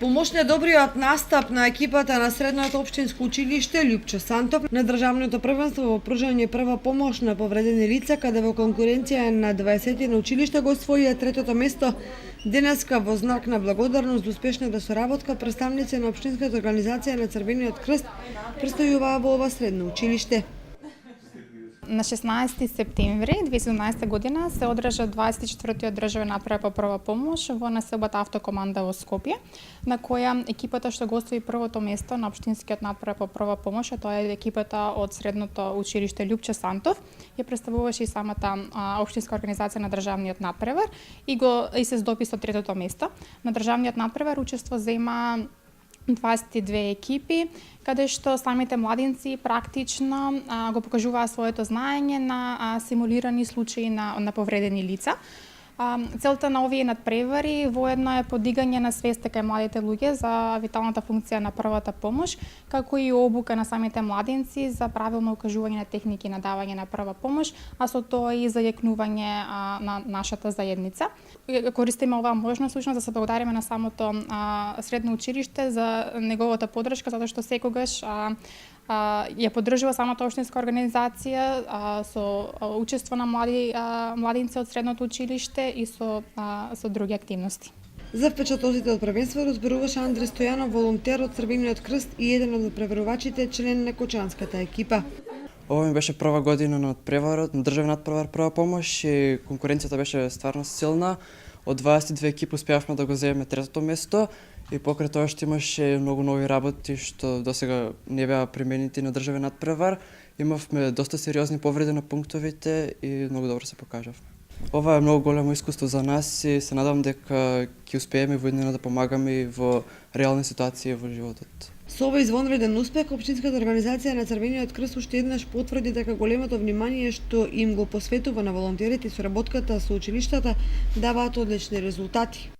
Помош на добриот настап на екипата на Средното општинско училиште Лјупчо Сантов на државното првенство во пружање прва помош на повредени лица, каде во конкуренција на 20 на училишта го освоија третото место. Денеска во знак на благодарност за успешната соработка представници на општинската организација на Црвениот крст престојуваа во ова средно училиште. На 16 септември 2017 година се одржа 24-тиот државен надпревар по прва помош во населбата Автокоманда во Скопје, на која екипата што го освои првото место на општинскиот надпревар по прва помош, а тоа е екипата од Средното училиште Лјупчо Сантов, ја представуваше и самата општинска организација на државниот надпревар и се здоби со третото место. На државниот надпревар учество зема 22 екипи, каде што самите младинци практично го покажуваа своето знаење на симулирани случаи на повредени лица. Целта на овие надпревари воедно е подигање на свеста кај младите луѓе за виталната функција на првата помош, како и обука на самите младинци за правилно укажување на техники на давање на прва помош, а со тоа и зајакнување на нашата заедница. Користиме оваа можност да се благодариме на самото средно училиште за неговата поддршка, затоа што секогаш ја поддржува самата општинска организација со учество на младинци од средното училиште и со други активности. За впечатоците од првенството зборуваше Андре Стојанов, волонтер од Црвениот крст и еден од преварувачите, член на кочанската екипа. Ова ми беше прва година на надпреварот, на државен надпревар прва помош и конкуренцијата беше стварно силна. Од 22 екипи успеавме да го земеме третото место и покрај тоа што имаше многу нови работи што досега не беа применети на државен надпревар, имавме доста сериозни повреди на пунктовите и многу добро се покажавме. Ова е многу големо искуство за нас и се надам дека ќе успееме во иднина да помагаме во реални ситуации во животот. Со овој извонреден успех, општинската организација на Црвениот крст уште еднаш потврди дека големото внимание што им го посветува на волонтерите и соработката со училиштата даваат одлични резултати.